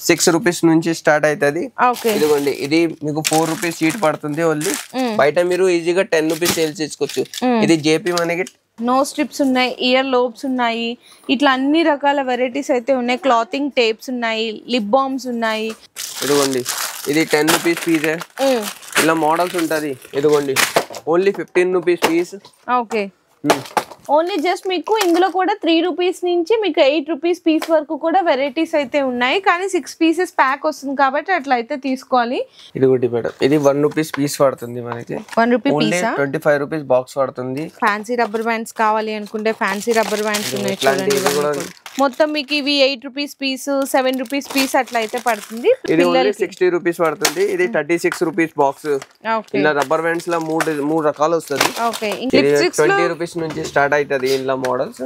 6 rupees నుంచి start అవుతుంది. ఇదిగోండి ఇది మీకు 4 రూపీస్ షీట్ పడుతుంది ఓన్లీ. బయట మీరు ఈజీగా 10 రూపీస్ సేల్స్ చేసుకోవచ్చు. ఇది జేపీ మనకి నో స్ట్రిప్స్ ఉన్నాయి, ఇయర్ లోబ్స్ ఉన్నాయి, ఇట్లా అన్ని రకాల వెరైటీస్ అయితే ఉన్నాయి. క్లాతింగ్ టేప్స్ ఉన్నాయి, లిప్ బామ్స్ ఉన్నాయి. ఇదిగోండి ఇది 10 రూపీస్ పీస్. ఇలా మోడల్స్ ఉంటది. ఇదిగోండి only 15 rupees piece. Okay only just మీకు ఇందులో కూడా 3 రూపీస్ నుంచి మీకు 8 రూపీస్ పీస్ వరకు కూడా వెరైటీస్ అయితే ఉన్నాయి. కానీ 6 పీసెస్ ప్యాక్ వస్తుంది కాబట్టి అట్లా అయితే తీసుకోవాలి. ఇది ఒకటి మేడం, ఇది 1 రూపీస్ పీస్ పడుతుంది మనకి. 1 రూపీ పీస్ 25 రూపీస్ బాక్స్ పడుతుంది. ఫ్యాన్సీ రబ్బర్ బ్యాండ్స్ కావాలి అనుకుంటే ఫ్యాన్సీ రబ్బర్ బ్యాండ్స్ ఉన్నాయి చూడండి. మొత్తం మీకు ఇవి 8 రూపీస్ పీస్, 7 రూపీస్ పీస్ అట్లా అయితే పడుతుంది. ఇది 60 రూపీస్ పడుతుంది. ఇది 36 రూపీస్ బాక్స్. ఇలా రబ్బర్ బ్యాండ్స్ లో మూడు రకాలు వస్తుంది. 20 రూపీస్ నుంచి స్టార్ట్ అవుతుంది ఇలా మోడల్స్.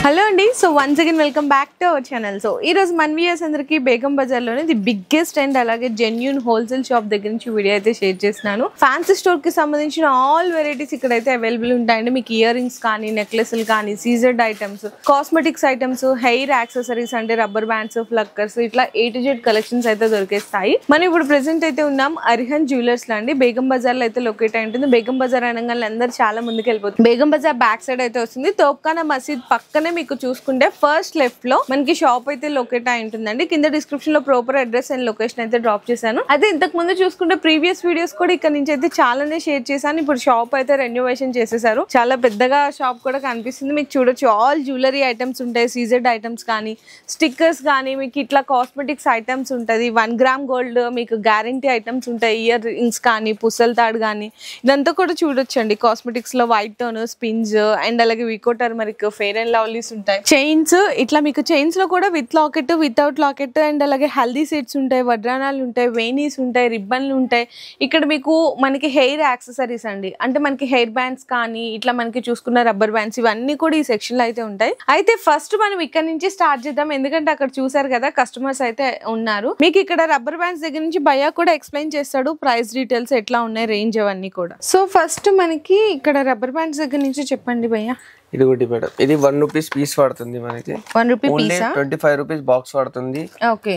హలో అండి, so once again welcome back to our channel. So ఈ రోజు మన వ్యూయర్స్ అందరికి బేగం బజార్ లోనే ది బిగ్గెస్ట్ అండ్ అలాగే జెన్యూన్ హోల్సేల్ షాప్ దగ్గర నుంచి వీడియో అయితే షేర్ చేస్తున్నాను. ఫ్యాన్సీ స్టోర్ కి సంబంధించిన ఆల్ వెరైటీస్ ఇక్కడైతే అవైలబుల్ ఉంటాయండి. మీకు ఇయర్ రింగ్స్ కానీ, నెక్లెస్లు కానీ, సీజర్డ్ items, cosmetics items, hair accessories అంటే రబ్బర్ బ్యాండ్స్, ఫ్లక్కర్స్, ఇట్లా A to Z కలెక్షన్స్ అయితే దొరికేస్తాయి. మనం ఇప్పుడు ప్రెసెంట్ అయితే ఉన్నాం అరిహన్ జ్యువెలర్స్ లో అండి. బేగం బజార్ లో అయితే లొకేట్ అయి ఉంటుంది. బేగం బజార్ అనగానే అందరూ చాలా ముందుకు వెళ్ళిపోతుంది. బేగం బజార్ బ్యాక్ సైడ్ అయితే వస్తుంది. తోప్ఖానా మసీద్ పక్కనే మీకు చూసుకుంటే ఫస్ట్ లెఫ్ట్ లో మనకి షాప్ అయితే లొకేట్ అయి ఉంటుందండి. కింద డిస్క్రిప్షన్ లో ప్రాపర్ అడ్రస్ అండ్ లొకేషన్ అయితే డ్రాప్ చేశాను. అయితే ఇంతకు ముందు చూసుకుంటే ప్రీవియస్ వీడియోస్ కూడా ఇక్కడ నుంచి అయితే చాలానే షేర్ చేశాను. ఇప్పుడు షాప్ అయితే రెన్యువేషన్ చేసేసారు. చాలా పెద్దగా షాప్ కూడా కనిపిస్తుంది. మీకు చూడొచ్చు ఆల్ జ్యువెలరీ ఐటమ్స్ ఉంటాయి, సీజెడ్ ఐటమ్స్ కానీ, స్టిక్కర్స్ కానీ, మీకు ఇట్లా కాస్మెటిక్స్ ఐటమ్స్ ఉంటుంది. 1 గ్రామ్ గోల్డ్ మీకు గ్యారంటీ ఐటమ్స్ ఉంటాయి. ఇయర్ రింగ్స్ కానీ, పుసల తాడు కానీ, ఇదంతా కూడా చూడొచ్చండి. కాస్మెటిక్స్ లో వైట్ టోన్, స్పిన్స్ అండ్ అలాగే వికో టర్మరిక్, ఫెయిర్ అండ్ లవ్లీస్ ఉంటాయి. చైన్స్ ఇట్లా మీకు చైన్స్ లో కూడా with locket, without locket and అలాగే హల్దీ సెట్స్ ఉంటాయి, వడ్రానాలు ఉంటాయి, వేనీస్ ఉంటాయి, రిబ్బన్లు ఉంటాయి. ఇక్కడ మీకు మనకి హెయిర్ యాక్సెసరీస్ అండి, అంటే మనకి హెయిర్ బ్యాండ్స్ కానీ, ఇట్లా మనకి చూసుకున్న రబ్బర్ బ్యాండ్స్, ఇవన్నీ కూడా ఈ సెక్షన్ లో అయితే ఉంటాయి. అయితే ఫస్ట్ మనం ఇక్కడ నుంచి స్టార్ట్ చేద్దాం, ఎందుకంటే అక్కడ చూసారు కదా కస్టమర్స్ అయితే ఉన్నారు. మీకు ఇక్కడ రబ్బర్ బ్యాండ్స్ దగ్గర నుంచి భయ్యా కూడా ఎక్స్ప్లెయిన్ చేస్తాడు ప్రైస్ డీటెయిల్స్ ఎట్లా ఉన్నాయి, రేంజ్ అవన్నీ కూడా. సో ఫస్ట్ మనకి ఇక్కడ రబ్బర్ బ్యాండ్స్ దగ్గర నుంచి చెప్పండి భయ్యా. ఇది ఒకటి మేడం, ఇది 1 రూపీస్ పీస్ పడుతుంది మనకి. 1 రూపీ పీస్ 25 రూపీస్ బాక్స్ పడుతుంది.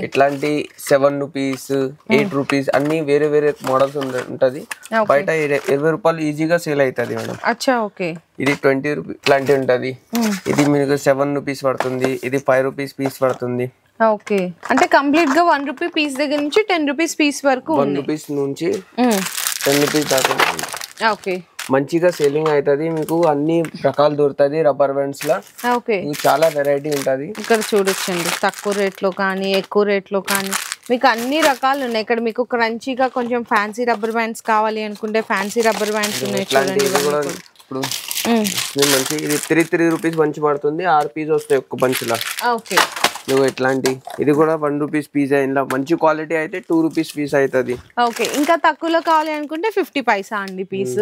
ఇట్లాంటి 7 రూపీస్, 8 రూపీస్ అన్ని వేరే వేరే మోడల్స్ ఉంటది. బయట 20 రూపాయలు ఈజీగా సేల్ అవుతుంది మేడం. ఇది 20 రూపీస్ ఇట్లాంటి ఉంటది. ఇది మీకు 7 రూపీస్ పడుతుంది. ఇది 5 రూపీస్ పీస్ పడుతుంది. ఓకే, అంటే కంప్లీట్ గా 1 రూపీ పీస్ దగ్గర నుంచి 10 రూపీస్ పీస్ వరకు 1 రూపీస్ నుంచి 10 రూపీస్ దాకా. ఓకే, మంచిగా సేలింగ్ అవుతుంది. మీకు అన్ని రకాలు దొరుకుతుంది రబ్బర్ బ్యాండ్స్ లో. చాలా వెరైటీ ఉంటది. ఇక్కడ చూడొచ్చండి, తక్కువ రేట్ లో కానీ, ఎక్కువ రేట్ లో కానీ మీకు అన్ని రకాలు ఉన్నాయి. ఇక్కడ మీకు క్రంచీగా కొంచెం ఫ్యాన్సీ రబ్బర్ బ్యాండ్స్ కావాలి అనుకుంటే ఫ్యాన్సీ రబ్బర్ బ్యాండ్స్ ఉన్నాయి చూడండి. ఇప్పుడు మంచి ఇది 3 రూపీస్ మంచి పడుతుంది. 6 పీస్ వస్తాయి ఒక్క బంచ్ లా. ఓకే, ఇట్లాంటి ఇది కూడా 1 రూపీస్ పీస్. ఇలా మంచి క్వాలిటీ అయితే 2 రూపీస్ పీస్ అవుతుంది. ఓకే, ఇంకా తక్కువలో కావాలి అనుకుంటే 50 పైసా అండి పీస్.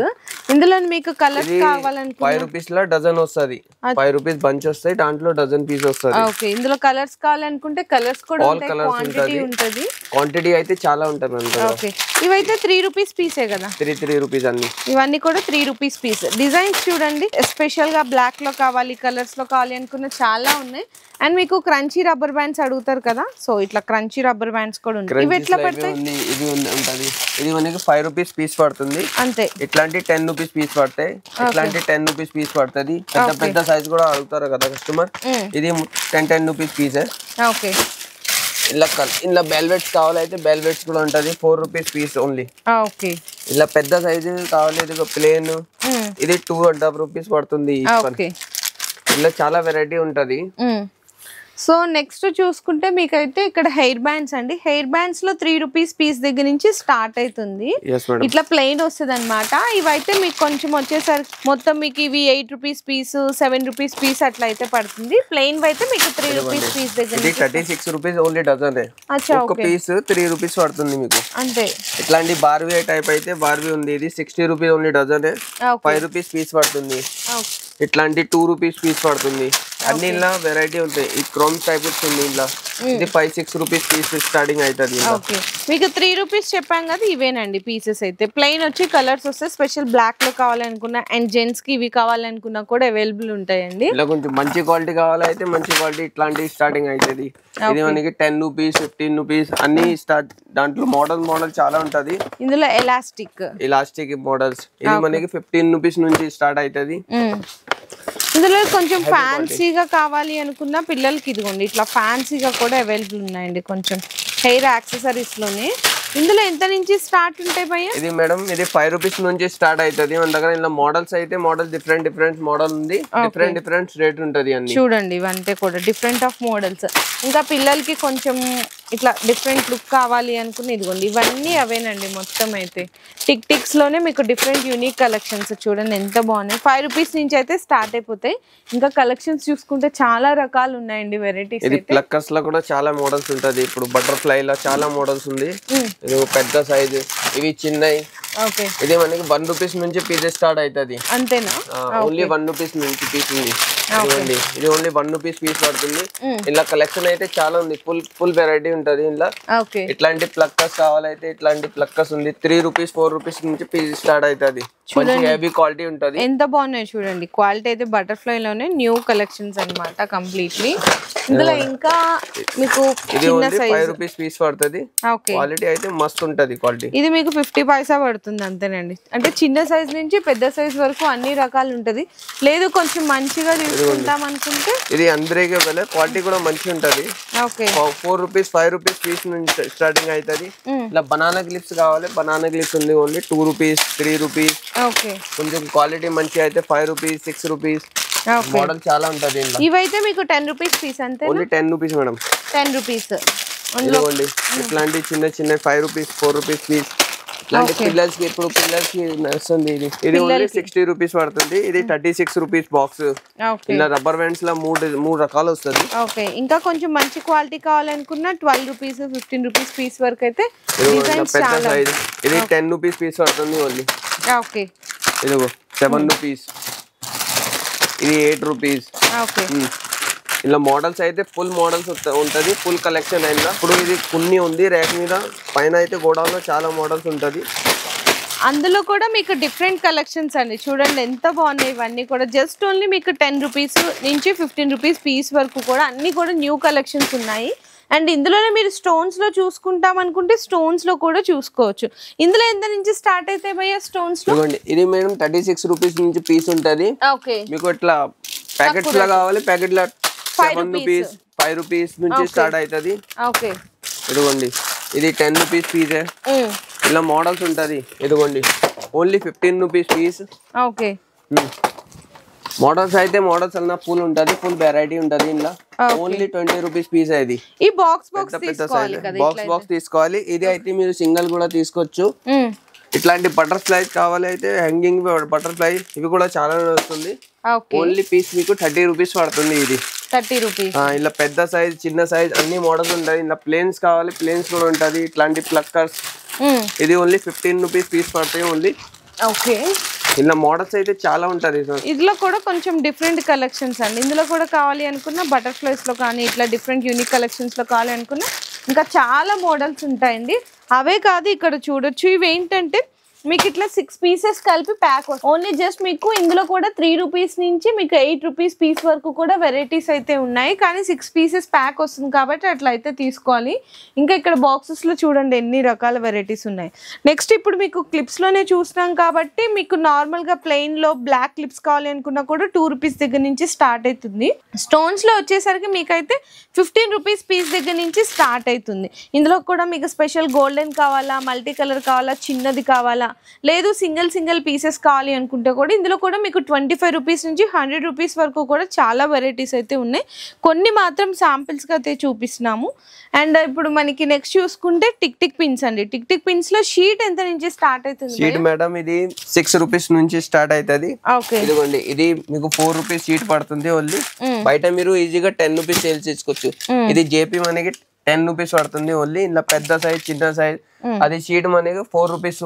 ఇందులో మీకు కలర్స్ కావాలనుకుంటే 5 రూపీస్ లో డజన్ వస్తుంది. 5 రూపీస్ బంచ్ వస్తాయి, దాంట్లో డజన్ పీస్ వస్తుంది. ఓకే, ఇందులో కలర్స్ కావాలనుకుంటే కలర్స్ కూడా ఉంటాయి, క్వాంటిటీ ఉంటది. క్వాంటిటీ అయితే చాలా ఉంటుంది. ఓకే, ఇవైతే 3 రూపీస్ పీసే కదా. 3 రూపీస్ అన్ని. ఇవన్నీ కూడా 3 రూపీస్ పీస్. డిజైన్స్ చూడండి, ఎస్పెషల్ గా బ్లాక్ లో కావాలి, కలర్స్ లో కావాలి అనుకున్న చాలా ఉన్నాయి. అండ్ మీకు క్రంచీ రబ్బర్ బ్యాండ్స్ అడుగుతారు కదా, సో ఇట్లా క్రంచీ రబ్బర్ బ్యాండ్స్ కూడా ఉంటాయి. ఇవి ఎట్లా పడతాయి? ఇది ఉంటది. ఇది మనకి 5 రూపీస్ పీస్ పడుతుంది అంతే. ఇట్లాంటి 10 రూపీస్ పీస్ పడతాయి. ఇట్లాంటి 10 రూపీస్ పీస్ పడుతుంది. పెద్ద సైజ్ కూడా అడుగుతారు కదా కస్టమర్. ఇది 10 రూపీస్ పీస్. ఓకే, ఇలా బెల్వెట్స్ కావాలైతే బెల్వెట్స్ కూడా ఉంటది. 4 రూపీస్ పీస్ ఓన్లీ. ఓకే, ఇలా పెద్ద సైజు కావాలి, ఇది ప్లేన్, ఇది 2.5 రూపీస్ పడుతుంది. ఇలా చాలా వెరైటీ ఉంటది. సో నెక్స్ట్ చూసుకుంటే మీకైతే ఇక్కడ హెయిర్ బ్యాండ్స్ అండి. హెయిర్ బ్యాండ్స్ లో 3 రూపీస్ పీస్ దగ్గర నుంచి స్టార్ట్ అవుతుంది. ఇట్లా ప్లెయిన్ వస్తుంది అనమాట. ఇవైతే మీకు కొంచెం వచ్చేసరికి మొత్తం మీకు ఇవి 8 రూపీస్ పీస్, 7 రూపీస్ పీస్ అట్లా అయితే పడుతుంది. ప్లెయిన్ అయితే మీకు 3 రూపీస్ పీస్ దగ్గర 36 రూపీస్ ఓన్లీ డజన్. ఒక పీస్ 3 రూపీస్ పడుతుంది మీకు అంతే. ఇట్లాంటి బార్బీ టైప్ అయితే బార్బీ ఉంది. ఇది 60 rupees only dozen. 5 rupees piece పడుతుంది. ఇట్లాంటి 2 రూపీస్ పీస్ పడుతుంది. అన్ని ఇలా వెరైటీ ఉంటాయి. ఈ క్రోమ్ టైప్ ఉంది ఇలా, ఇది 5-6 రూపీస్ పీస్ స్టార్టింగ్ అవుతుంది. ఓకే, మీకు 3 రూపీస్ చెప్పాం కదా, ఇవేనండి పీసెస్ అయితే. ప్లెయిన్ వచ్చి కలర్స్ వస్తే స్పెషల్ బ్లాక్ లో కావాలనుకున్నా అండ్ జెంట్స్ కి ఇవి కావాలనుకున్నా కూడా అవైలబుల్ ఉంటాయండి. ఇలా కొంచెం మంచి క్వాలిటీ కావాలైతే మంచి క్వాలిటీ ఇట్లాంటి స్టార్టింగ్ అవుతుంది. ఇది మనకి 10 రూపీస్ 15 రూపీస్ అన్ని స్టార్ట్. దాంట్లో మోడల్ చాలా ఉంటది. ఇందులో ఎలాస్టిక్ మోడల్స్, ఇది మనకి 15 రూపీస్ నుంచి స్టార్ట్ అవుతుంది. ఇందులో కొంచెం ఫ్యాన్సీగా కావాలి అనుకున్న పిల్లలకి ఇదిగోండి ఇట్లా ఫ్యాన్సీగా కూడా అవైలబుల్ ఉన్నాయండి. కొంచెం హెయిర్ యాక్సెసరీస్ లోనే ఇందులో ఎంత నుంచి స్టార్ట్ ఉంటాయి భయ్య? ఇది మేడం ఇది 5 రూపీస్ నుంచి స్టార్ట్ అవుతుంది మన దగ్గర. ఇలా మోడల్స్ అయితే మోడల్ డిఫరెంట్ మోడల్ ఉంది, డిఫరెంట్ రేట్ ఉంటది. అన్ని చూడండి ఇవంటే కూడా డిఫరెంట్ ఆఫ్ మోడల్స్. ఇంకా పిల్లలకి కొంచెం ఇట్లా డిఫరెంట్ లుక్ కావాలి అనుకుని ఇదిగోండి ఇవన్నీ అవేనండి. మొత్తం అయితే టిక్స్ లోనే మీకు డిఫరెంట్ యూనిక్ కలెక్షన్స్ చూడండి ఎంత బాగున్నాయి. 5 రూపీస్ నుంచి అయితే స్టార్ట్ అయిపోతాయి. ఇంకా కలెక్షన్స్ చూసుకుంటే చాలా రకాలు ఉన్నాయండి వెరైటీస్. ఇది ప్లక్కర్స్ లో కూడా చాలా మోడల్స్ ఉంటది. ఇప్పుడు బటర్ఫ్లై లో చాలా మోడల్స్ ఉంది. ఇది పెద్ద సైజు, ఇవి చిన్నవి. ఇది మనకి 1 రూపీస్ నుంచి పీసెస్ స్టార్ట్ అవుతుంది. అంతేనా? ఓన్లీ 1 రూపీస్ నుంచి పీస్ ఉంది. ఇది ఓన్లీ 1 రూపీస్ పీస్ పడుతుంది. ఇలా కలెక్షన్ అయితే చాలా ఉంది. ఫుల్ వెరైటీ ఉంటది ఇలా. ఇట్లాంటి ప్లక్కర్స్ కావాలైతే ఇట్లాంటి ప్లక్కర్స్ ఉంది. 3 రూపీస్ 4 రూపీస్ నుంచి పీస్ స్టార్ట్ అవుతుంది. హెవీ క్వాలిటీ ఉంటది. ఎంత బాగున్నాయి చూడండి. క్వాలిటీ అయితే బటర్ఫ్లై లోనే న్యూ కలెక్షన్స్ అన్నమాట కంప్లీట్లీ. ఇందులో ఇంకా మీకు ఇది ఓన్లీ 5 రూపీస్ పీస్ పడుతుంది. క్వాలిటీ అయితే మస్తు ఉంటది. క్వాలిటీ ఇది మీకు 50 పైసా పడుతుంది అంతేనండి. అంటే చిన్న సైజ్ నుంచి పెద్ద సైజ్ వరకు అన్ని రకాలు ఉంటది. లేదు కొంచెం మంచిగా తీసుకుంటాం అనుకుంటే ఇది అందరికీ క్వాలిటీ కూడా మంచి ఉంటది. 4 రూపీస్ 5 రూపీస్ పీస్ నుంచి స్టార్టింగ్ అవుతుంది. ఇలా బనానా క్లిప్స్ కావాలి, బనానా క్లిప్స్ ఉంది ఓన్లీ 2 రూపీస్ 3 రూపీస్. కొంచెం క్వాలిటీ మంచి అయితే 5 రూపీస్ 6 రూపీస్ మోడల్ చాలా ఉంటది. ఇవైతే మీకు 10 రూపీస్ పీస్ అంతే. Only 10 rupees madam. 10 రూపీస్ ఇట్లాంటి చిన్న 5 రూపీస్ 4 రూపీస్ పీస్. ఇట్లాంటి పిల్లలకి ఇప్పుడు పిల్లలకి వస్తుంది. ఇది ఓన్లీ 60 రూపీస్ పడుతుంది. ఇది 36 రూపీస్ బాక్స్. ఇలా రబ్బర్ బ్యాండ్స్ లా మూడు రకాలు వస్తుంది. ఇంకా కొంచెం మంచి క్వాలిటీ కావాలనుకున్నా 12 రూపీస్ 15 రూపీస్ పీస్ వరకు అయితే. పెద్ద సైజ్ ఇది 10 రూపీస్ పీస్ పడుతుంది ఓన్లీ. ఇది 7 రూపీస్, ఇది 8 రూపీస్. ఇలా మోడల్స్ అయితే ఫుల్ మోడల్స్ ఉంటది. ఫుల్ కలెక్షన్ అయినా ఇప్పుడు ఇది కొన్ని ఉంది ర్యాక్ మీద. పైన అయితే గోడౌన్ లో చాలా మోడల్స్ ఉంటది. అందులో కూడా మీకు డిఫరెంట్ కలెక్షన్స్ అండి. చూడండి ఎంత బాగున్నాయి ఇవన్నీ కూడా. జస్ట్ ఓన్లీ మీకు 10 రూపీస్ నుంచి 15 రూపీస్ పీస్ వరకు కూడా అన్ని కూడా న్యూ కలెక్షన్స్ ఉన్నాయి. అండ్ ఇందులోనే మీరు స్టోన్స్ లో చూసుకుంటాం అనుకుంటే స్టోన్స్ లో కూడా చూసుకోవచ్చు. ఇందులో ఎంత నుంచి స్టార్ట్ అయితే భయ్య స్టోన్స్ లో? ఇది మేడం 36 రూపీస్ నుంచి పీస్ ఉంటది. మీకు ఇట్లా ప్యాకెట్స్ లా కావాలి, ప్యాకెట్ లా 7 రూపీస్ 5 రూపీస్ నుంచి స్టార్ట్ అవుతుంది. ఇదిగోండి ఇది 10 రూపీస్ పీస్. ఇలా మోడల్స్ ఉంటది. ఇదిగోండి ఓన్లీ 15 రూపీస్ పీస్. మోడల్స్ అయితే మోడల్స్ అన్న ఫుల్ ఉంటది. ఫుల్ వెరైటీ ఉంటది. ఇలా ఓన్లీ 20 రూపీస్ పీస్. ఇది ఈ బాక్స్ తీసుకోవాలి. ఇది అయితే మీరు సింగిల్ కూడా తీసుకోవచ్చు. ఇట్లాంటి బటర్ఫ్లైస్ కావాలి అయితే హ్యాంగింగ్ బటర్ఫ్లై ఇవి కూడా చాలా వస్తుంది. ఓన్లీ పీస్ మీకు 30 రూపీస్ పడుతుంది. ఇది 30 రూపీస్. ఇలా పెద్ద సైజ్ చిన్న సైజ్ అన్ని మోడల్స్ ఉంటాయి. ఇలా ప్లేన్స్ కావాలి ప్లేన్స్ కూడా ఉంటది. ఇట్లాంటి ప్లక్కర్స్ ఇది ఓన్లీ 15 రూపీస్ పీస్ పడతాయి ఓన్లీ. ఇలా మోడల్స్ అయితే చాలా ఉంటది. ఇందులో కూడా కొంచెం డిఫరెంట్ కలెక్షన్స్ అండి. ఇందులో కూడా కావాలి అనుకున్న బటర్ఫ్లైస్ లో కానీ ఇట్లా డిఫరెంట్ యూనిక్ కలెక్షన్స్ లో కావాలి అనుకున్న ఇంకా చాలా మోడల్స్ ఉంటాయండి. అవే కాదు ఇక్కడ చూడొచ్చు. ఇవి ఏంటంటే మీకు ఇట్లా 6 పీసెస్ కలిపి ప్యాక్ వస్తుంది. ఓన్లీ జస్ట్ మీకు ఇందులో కూడా 3 రూపీస్ నుంచి మీకు 8 రూపీస్ పీస్ వరకు కూడా వెరైటీస్ అయితే ఉన్నాయి. కానీ 6 పీసెస్ ప్యాక్ వస్తుంది కాబట్టి అట్లా అయితే తీసుకోవాలి. ఇంకా ఇక్కడ బాక్సెస్ లో చూడండి ఎన్ని రకాల వెరైటీస్ ఉన్నాయి. నెక్స్ట్ ఇప్పుడు మీకు క్లిప్స్ లోనే చూస్తున్నాం కాబట్టి మీకు నార్మల్ గా ప్లెయిన్ లో బ్లాక్ క్లిప్స్ కావాలి అనుకున్నా కూడా 2 రూపీస్ దగ్గర నుంచి స్టార్ట్ అవుతుంది. స్టోన్స్ లో వచ్చేసరికి మీకైతే 15 రూపీస్ పీస్ దగ్గర నుంచి స్టార్ట్ అవుతుంది. ఇందులో కూడా మీకు స్పెషల్ గోల్డెన్ కావాలా, మల్టీ కలర్ కావాలా, చిన్నది కావాలా, లేదు సింగిల్ పీసెస్ కావాలి అనుకుంటే కూడా ఇందులో కూడా మీకు 25 రూపీస్ నుంచి 100 రూపీస్ వరకు కూడా చాలా వెరైటీస్ అయితే ఉన్నాయి. కొన్ని మాత్రం శాంపిల్స్ గా అయితే చూపిస్తున్నాము. అండ్ ఇప్పుడు మనకి నెక్స్ట్ చూసుకుంటే టిక్ పిన్స్ అండి. టిక్ పిన్స్ లో షీట్ ఎంత నుంచి స్టార్ట్ అవుతుంది? షీట్ మేడం ఇది 6 రూపీస్ నుంచి స్టార్ట్ అవుతుంది. ఇదిగోండి ఇది మీకు 4 రూపీస్ షీట్ పడుతుంది ఓన్లీ. బయట మీరు ఈజీగా 10 రూపీస్ సేల్ చేసుకోవచ్చు. ఇది జేపీ మనకి 10 రూపీస్ పడుతుంది ఓన్లీ. ఇలా పెద్ద సైజ్ చిన్న సైజ్ అది షీట్ మనకి 4 రూపీస్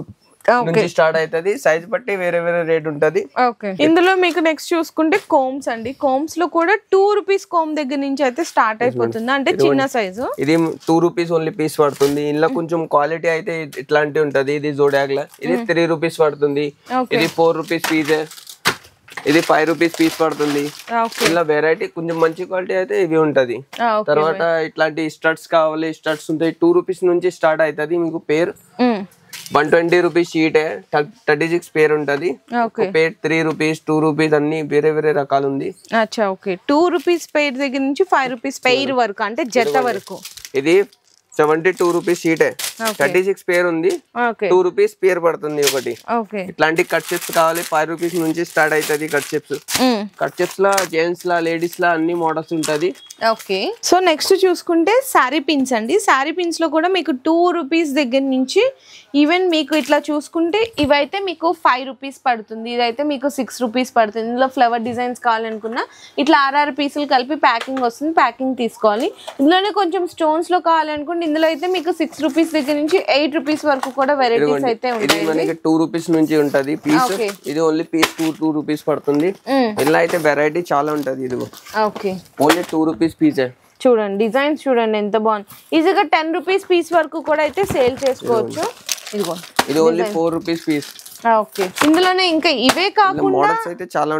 నుంచి స్టార్ట్ అవుతుంది. సైజ్ బట్టి వేరే వేరే రేట్ ఉంటది. ఓకే, ఇందులో మీకు నెక్స్ట్ చూసుకుంటే కోమ్స్ అండి. కోమ్స్ లో కూడా 2 రూపీస్ కోమ్ దగ్గర నుంచి అయితే స్టార్ట్ అయిపోతుంది, అంటే చిన్న సైజు. ఇది 2 రూపీస్ ఓన్లీ పీస్ పడుతుంది. ఇందులో కొంచెం క్వాలిటీ అయితే ఇట్లాంటి ఉంటది. ఇది జోడాగ్లా, ఇది 3 రూపీస్ పడుతుంది. ఇది 4 రూపీస్ పీస్, ఇది 5 రూపీస్ పీస్ పడుతుంది. ఇలా వెరైటీ కొంచెం మంచి క్వాలిటీ అయితే ఇవి ఉంటది. తర్వాత ఇట్లాంటి స్టడ్స్ కావాలి, స్టడ్స్ ఉంటాయి. 2 రూపీస్ నుంచి స్టార్ట్ అవుతుంది. మీకు పేరు 120 రూపీస్ షీట్, 36 పేర్ ఉంటది. పేర్ 3 రూపీస్, 2 రూపీస్ అన్ని వేరే వేరే రకాలు ఉంది. 2 రూపీస్ పేర్ దగ్గర నుంచి 5 రూపీస్ పేర్ వరకు, అంటే జత వరకు. ఇది 72 రూపీస్ షీట్, 36 పేర్ ఉంది. 2 రూపీస్ పేర్ పడుతుంది ఒకటి. ఇట్లాంటి కట్ చిప్స్ కావాలి, 5 రూపీస్ నుంచి స్టార్ట్ అవుతుంది. కట్ చిప్స్, కట్ చిప్స్ లా జెంట్స్ లా లేడీస్ లా అన్ని మోడల్స్ ఉంటది. ఓకే, సో నెక్స్ట్ చూసుకుంటే శారీ పిన్స్ అండి. శారీ పిన్స్ లో కూడా మీకు 2 రూపీస్ దగ్గర నుంచి ఈవెన్ మీకు ఇట్లా చూసుకుంటే ఇవైతే మీకు 5 రూపీస్ పడుతుంది. ఇదైతే మీకు 6 రూపీస్ పడుతుంది. ఇందులో ఫ్లవర్ డిజైన్స్ కావాలనుకున్నా ఇట్లా 6 పీసులు కలిపి ప్యాకింగ్ వస్తుంది, ప్యాకింగ్ తీసుకోవాలి. ఇందులోనే కొంచెం స్టోన్స్ లో కావాలనుకుంటే ఇందులో అయితే మీకు 6 రూపీస్ దగ్గర నుంచి 8 రూపీస్ వరకు కూడా వెరైటీస్ అయితే ఉంటాయి. మనకి 2 రూపీస్ నుంచి ఉంటది పీస్. ఇది ఓన్లీ పీస్ 2 రూపీస్ పడుతుంది. ఇలా అయితే వెరైటీ చాలా ఉంటది. ఇది ఓన్లీ 2 రూపీస్ పీస్. చూడండి డిజైన్స్ చూడండి ఎంత బాగుంది. ఈజీగా 10 రూపీస్ పీస్ వరకు కూడా అయితే సేల్ చేసుకోవచ్చు. ఇదిగో ఇది ఓన్లీ 4 రూపీస్ పీస్. ఓకే, ఇందులోనే ఇంకా ఇవే కాకుండా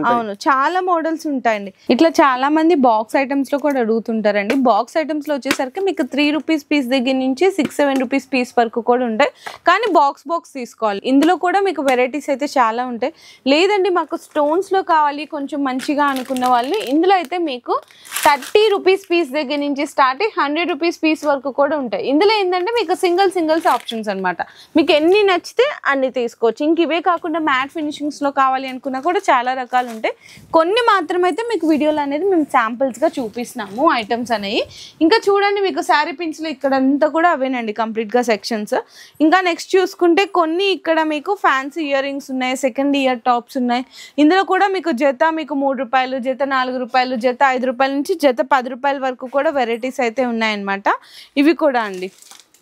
అవును చాలా మోడల్స్ ఉంటాయండి. ఇట్లా చాలా మంది బాక్స్ ఐటమ్స్ లో కూడా అడుగుతుంటారండి. బాక్స్ ఐటమ్స్ లో వచ్చేసరికి మీకు 3 రూపీస్ పీస్ దగ్గర నుంచి 6-7 రూపీస్ పీస్ వరకు కూడా ఉంటాయి. కానీ బాక్స్ తీసుకోవాలి. ఇందులో కూడా మీకు వెరైటీస్ అయితే చాలా ఉంటాయి. లేదండి మాకు స్టోన్స్ లో కావాలి కొంచెం మంచిగా అనుకున్న వాళ్ళు ఇందులో అయితే మీకు 30 రూపీస్ పీస్ దగ్గర నుంచి స్టార్ట్ 100 రూపీస్ పీస్ వరకు కూడా ఉంటాయి. ఇందులో ఏంటంటే మీకు సింగిల్స్ ఆప్షన్స్ అనమాట. మీకు ఎన్ని నచ్చితే అన్ని తీసుకోవచ్చు. ఇంక ఇవే కాకుండా మ్యాట్ ఫినిషింగ్స్ లో కావాలి అనుకున్నా కూడా చాలా రకాలు ఉంటాయి. కొన్ని మాత్రమైతే మీకు వీడియోలో అనేది మేము శాంపిల్స్ గా చూపిస్తున్నాము ఐటమ్స్ అనేవి. ఇంకా చూడండి మీకు శారీ పిన్స్ లో ఇక్కడంతా కూడా అవేనండి కంప్లీట్ గా సెక్షన్స్. ఇంకా నెక్స్ట్ చూసుకుంటే కొన్ని ఇక్కడ మీకు ఫ్యాన్సీ ఇయర్ రింగ్స్ ఉన్నాయి, సెకండ్ ఇయర్ టాప్స్ ఉన్నాయి. ఇందులో కూడా మీకు జత మీకు 3 రూపాయలు, జత 4 రూపాయలు, జత 5 రూపాయల నుంచి జత 10 రూపాయల వరకు కూడా వెరైటీస్ అయితే ఉన్నాయన్నమాట. ఇవి కూడా అండి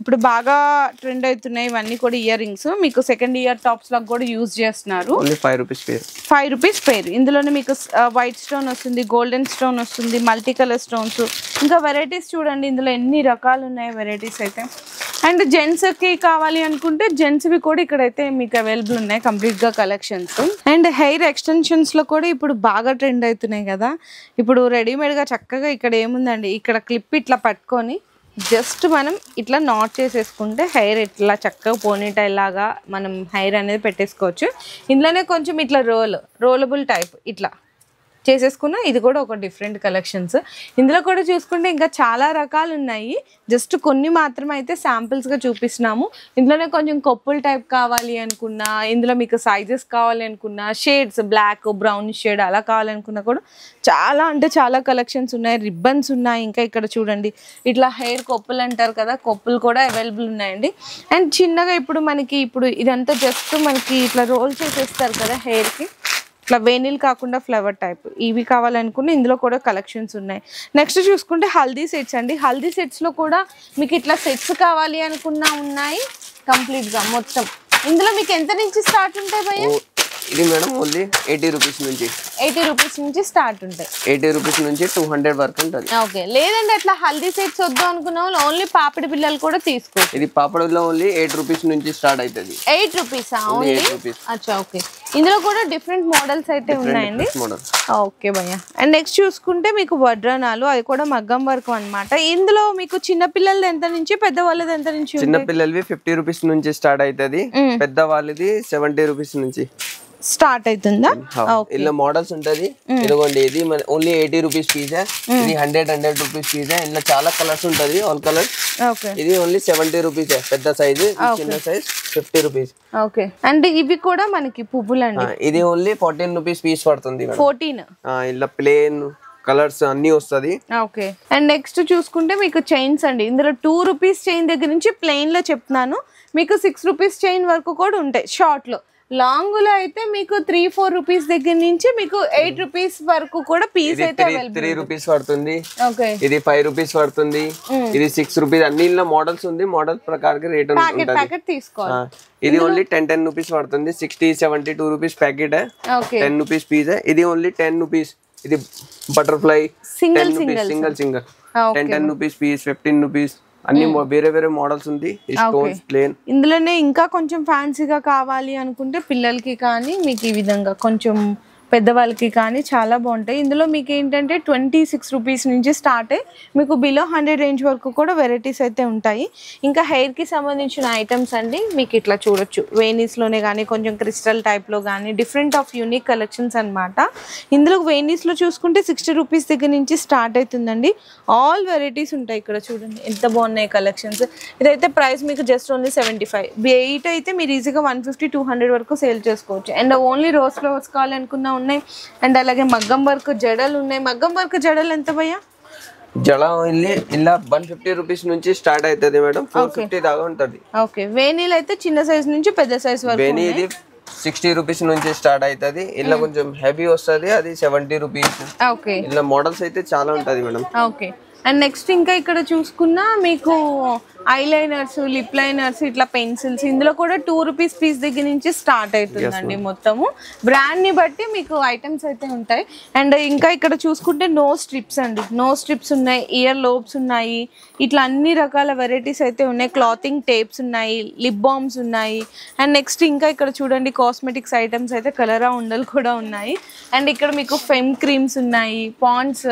ఇప్పుడు బాగా ట్రెండ్ అవుతున్నాయి. ఇవన్నీ కూడా ఇయర్ రింగ్స్ మీకు సెకండ్ ఇయర్ టాప్స్ లాగా కూడా యూజ్ చేస్తున్నారు. 5 రూపీస్ పేరు. ఇందులోనే మీకు వైట్ స్టోన్ వస్తుంది, గోల్డెన్ స్టోన్ వస్తుంది, మల్టీ కలర్ స్టోన్స్. ఇంకా వెరైటీస్ చూడండి ఇందులో ఎన్ని రకాలు ఉన్నాయి వెరైటీస్ అయితే. అండ్ జెంట్స్కి కావాలి అనుకుంటే జెంట్స్వి కూడా ఇక్కడైతే మీకు అవైలబుల్ ఉన్నాయి కంప్లీట్గా కలెక్షన్స్. అండ్ హెయిర్ ఎక్స్టెన్షన్స్లో కూడా ఇప్పుడు బాగా ట్రెండ్ అవుతున్నాయి కదా. ఇప్పుడు రెడీమేడ్గా చక్కగా ఇక్కడ ఏముందండి, ఇక్కడ క్లిప్ ఇట్లా పట్టుకొని జస్ట్ మనం ఇట్లా నాట్ చేసేసుకుంటే హెయిర్ ఇట్లా చక్కగా పోనీటైల్ లాగా మనం హెయిర్ అనేది పెట్టేసుకోవచ్చు. ఇందులోనే కొంచెం ఇట్లా రోలబుల్ టైప్ ఇట్లా చేసేసుకున్నా. ఇది కూడా ఒక డిఫరెంట్ కలెక్షన్స్. ఇందులో కూడా చూసుకుంటే ఇంకా చాలా రకాలు ఉన్నాయి. జస్ట్ కొన్ని మాత్రం అయితే శాంపిల్స్గా చూపిస్తున్నాము. ఇందులోనే కొంచెం కొప్పుల్ టైప్ కావాలి అనుకున్నా, ఇందులో మీకు సైజెస్ కావాలి అనుకున్నా, షేడ్స్ బ్లాక్ బ్రౌన్ షేడ్ అలా కావాలనుకున్నా కూడా చాలా అంటే చాలా కలెక్షన్స్ ఉన్నాయి. రిబ్బన్స్ ఉన్నాయి. ఇంకా ఇక్కడ చూడండి ఇట్లా హెయిర్ కొప్పులు అంటారు కదా, కొప్పులు కూడా అవైలబుల్ ఉన్నాయండి. అండ్ చిన్నగా ఇప్పుడు ఇదంతా జస్ట్ మనకి ఇట్లా రోల్ చేసేస్తారు కదా హెయిర్కి, ఇట్లా వేనిల్ కాకుండా ఫ్లవర్ టైప్. ఇవి కావాలనుకుని ఇందులో కూడా కలెక్షన్స్ ఉన్నాయి. నెక్స్ట్ చూసుకుంటే హల్దీ సెట్స్ అండి. హల్దీ సెట్స్లో కూడా మీకు ఇట్లా సెట్స్ కావాలి అనుకున్నా ఉన్నాయి కంప్లీట్గా మొత్తం. ఇందులో మీకు ఎంత నుంచి స్టార్ట్ ఉంటాయి భయ్య? ఇది మేడం ఓన్లీ 80 రూపీస్ నుంచి 80 రూపీస్ నుంచి స్టార్ట్ ఉంటాయి. 80 రూపీస్ నుంచి 200 వరకు ఉంటుంది. ఓకే, లేదండి అట్లా హల్దీ సెట్స్ వద్దు అనుకున్న వాళ్ళు ఓన్లీ పాపిడి బిళ్ళలు కూడా తీసుకోవచ్చు. ఇది పాపడిలో ఓన్లీ 8 రూపీస్ నుంచి స్టార్ట్ అవుతుంది. 8 రూపీస్ ఓన్లీ. అచ్చా ఓకే, ఇందులో కూడా డిఫరెంట్ మోడల్స్ అయితే ఉన్నాయండి. ఓకే భయ్య. అండ్ నెక్స్ట్ చూసుకుంటే మీకు వడ్రానాలు, అది కూడా మగ్గం వరకు అన్నమాట. ఇందులో మీకు చిన్న పిల్లలది ఎంత నుంచి పెద్ద వాళ్ళది ఎంత నుంచి? చిన్న పిల్లలవి 50 రూపీస్ నుంచి స్టార్ట్ అవుతుంది, పెద్ద వాళ్ళది 70 రూపీస్ నుంచి స్టార్ట్ అవుతుందా? ఇలా మోడల్స్ ఉంటది. ఇదిగోండి ఇది ఓన్లీ 80 రూపీస్ పీస్, ఇది 100 రూపీస్ పీస్. ఇలా చాలా కలర్స్ ఉంటది, ఆల్ కలర్స్. ఇది ఓన్లీ 70 రూపీస్ పెద్ద సైజ్, చిన్న సైజ్ 50 రూపీస్. ఓకే, అండ్ ఇవి కూడా మనకి పువ్వులు అండి. ఇది ఓన్లీ 14 రూపీస్ పీస్ పడుతుంది. 14 ఇలా ప్లేన్ కలర్స్ అన్ని వస్తుంది. ఓకే, అండ్ నెక్స్ట్ చూసుకుంటే మీకు చైన్స్ అండి. ఇందులో 2 రూపీస్ చైన్ దగ్గర నుంచి ప్లెయిన్ లో చెప్తున్నాను మీకు 6 రూపీస్ చైన్ వరకు కూడా ఉంటాయి షార్ట్ లో. లాంగ్ లో అయితే మీకు 3-4 రూపీస్ దగ్గర నుంచి మీకు 8 రూపీస్ వరకు కూడా పీస్ అయితే 3 రూపీస్ పడుతుంది. ఓకే, ఇది 5 రూపీస్ పడుతుంది. ఇది 6 రూపీస్. అన్ని మోడల్స్ ఉంది, మోడల్ ప్రకారం రేట్ ఉంటుంది. ప్యాకెట్ తీసుకోవాలి. ఇది ఓన్లీ 10 రూపీస్ పడుతుంది. 60-72 రూపీస్ ప్యాకెట్. 10 rupees piece. ఇది ఓన్లీ 10 రూపీస్. ఇది butterfly single 10 rupees piece. 15 rupees. అన్ని వేరే వేరే మోడల్స్ ఉంది. Stones plain. ఇందులోనే ఇంకా కొంచెం ఫ్యాన్సీగా కావాలి అనుకుంటే పిల్లలకి కానీ మీకు ఈ విధంగా కొంచెం పెద్దవాళ్ళకి కానీ చాలా బాగుంటాయి. ఇందులో మీకు ఏంటంటే 26 రూపీస్ నుంచి స్టార్ట్ అయ్యి మీకు బిలో 100 రేంజ్ వరకు కూడా వెరైటీస్ అయితే ఉంటాయి. ఇంకా హెయిర్కి సంబంధించిన ఐటమ్స్ అండి మీకు ఇట్లా చూడొచ్చు. వేనీస్లోనే కానీ కొంచెం క్రిస్టల్ టైప్లో కానీ డిఫరెంట్ ఆఫ్ యూనిక్ కలెక్షన్స్ అనమాట. ఇందులో వేనీస్లో చూసుకుంటే 60 రూపీస్ దగ్గర నుంచి స్టార్ట్ అవుతుందండి. ఆల్ వెరైటీస్ ఉంటాయి. ఇక్కడ చూడండి ఎంత బాగున్నాయి కలెక్షన్స్. ఇదైతే ప్రైస్ మీకు జస్ట్ ఓన్లీ 75. 8 అయితే మీరు ఈజీగా 150-200 వరకు సేల్ చేసుకోవచ్చు. అండ్ ఓన్లీ రోజ్ ఫ్లవర్స్ కావాలనుకున్నా ఉన్నాయి. అండ్ అలాగే మగ్గం వర్క్ జడలు ఉన్నాయి. మగ్గం వర్క్ జడలు ఎంత భయ్యా? జడ ఇలా 150 రూపీస్ నుంచి స్టార్ట్ అవుతుంది మేడం. 450 దాకా ఉంటుంది. ఓకే, వేణీలు అయితే చిన్న సైజ్ నుంచి పెద్ద సైజ్ వరకు. వేణీ ఇది 60 రూపీస్ నుంచి స్టార్ట్ అవుతుంది. ఇలా కొంచెం హెవీ వస్తుంది, అది 70 రూపీస్. ఓకే, ఇలా మోడల్స్ అయితే చాలా ఉంటది మేడం. ఓకే. అండ్ నెక్స్ట్ ఇంకా ఇక్కడ చూసుకున్నా మీకు ఐలైనర్స్, లిప్ లైనర్స్, ఇట్లా పెన్సిల్స్ ఇందులో కూడా 2 రూపీస్ పీస్ దగ్గర నుంచి స్టార్ట్ అవుతుందండి. మొత్తము బ్రాండ్ ని బట్టి మీకు ఐటమ్స్ అయితే ఉంటాయి. అండ్ ఇంకా ఇక్కడ చూసుకుంటే నోస్ స్ట్రిప్స్ అండి. నోస్ స్ట్రిప్స్ ఉన్నాయి, ఇయర్ లోబ్స్ ఉన్నాయి, ఇట్లా అన్ని రకాల వెరైటీస్ అయితే ఉన్నాయి. క్లాతింగ్ టేప్స్ ఉన్నాయి, లిప్ బామ్స్ ఉన్నాయి. అండ్ నెక్స్ట్ ఇంకా ఇక్కడ చూడండి కాస్మెటిక్స్ ఐటమ్స్ అయితే కలరా ఉండలు కూడా ఉన్నాయి. అండ్ ఇక్కడ మీకు ఫెమ్ క్రీమ్స్ ఉన్నాయి, పాండ్స్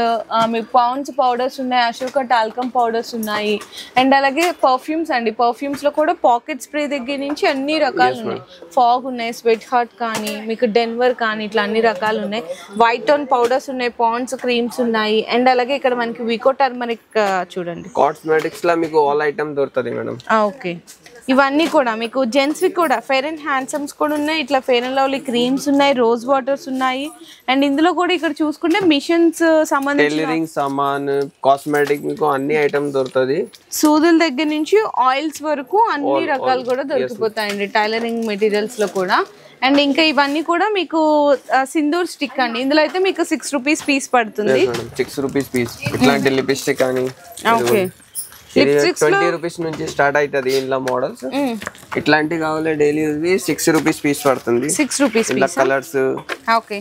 మీకు పాండ్స్ పౌడర్స్ ఉన్నాయి, అశోక టాల్కమ్ పౌడర్స్ ఉన్నాయి. అండ్ అలాగే పర్ఫ్యూమ్స్ అండి. పర్ఫ్యూమ్స్ లో కూడా పాకెట్ స్ప్రే దగ్గర నుంచి అన్ని రకాలు ఉన్నాయి. ఫాగ్ ఉన్నాయి, స్వెట్ హార్ట్ కానీ మీకు డెన్వర్ కానీ ఇట్లా అన్ని రకాలు ఉన్నాయి. వైట్ టోన్ పౌడర్స్ ఉన్నాయి, పాండ్స్ క్రీమ్స్ ఉన్నాయి. అండ్ అలాగే ఇక్కడ మనకి వికో టర్మరిక్ చూడండి. కాస్మెటిక్స్ లా మీకు ఆల్ ఐటమ్ దొరుకుతుంది మేడం. ఓకే, ఇవన్నీ కూడా మీకు జెంట్స్వి కూడా ఫెయిర్ అండ్ హ్యాండ్సమ్స్ కూడా ఉన్నాయి. ఇట్లా ఫెయిర్ అండ్ లవ్లీ క్రీమ్స్ ఉన్నాయి, రోజ్ వాటర్స్ ఉన్నాయి. అండ్ ఇందులో కూడా ఇక్కడ చూసుకుంటే మిషన్స్ సంబంధించిన సామాన్, కాస్మెటిక్ మీకు అన్ని ఐటమ్ దొరుకుతుంది. సూదుల దగ్గర నుంచి ఆయిల్స్ వరకు అన్ని రకాలు కూడా దొరికిపోతాయండి టైలరింగ్ మెటీరియల్స్ లో కూడా. అండ్ ఇంకా ఇవన్నీ కూడా మీకు సింధూర్ స్టిక్ అండి. ఇందులో అయితే మీకు 6 రూపీస్ పీస్ పడుతుంది. 6 రూపీస్ పీస్. ఇట్లాంటి లిప్స్టిక్ అని 20 రూపీస్ నుంచి స్టార్ట్ అవుతుంది. ఇంట్లో మోడల్స్ ఇట్లాంటివి కావాలి డైలీ యూజ్ 6 రూపీస్ పీస్ పడుతుంది. 6 రూపీస్ ఇలా కలర్స్. ఓకే,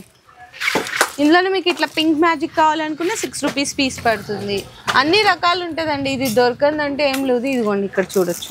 ఇందులోనే మీకు ఇట్లా పింక్ మ్యాజిక్ కావాలనుకున్న 6 రూపీస్ పీస్ పడుతుంది. అన్ని రకాలు ఉంటుందండి. ఇది దొరకందంటే ఏం లేదు. ఇదిగోండి ఇక్కడ చూడొచ్చు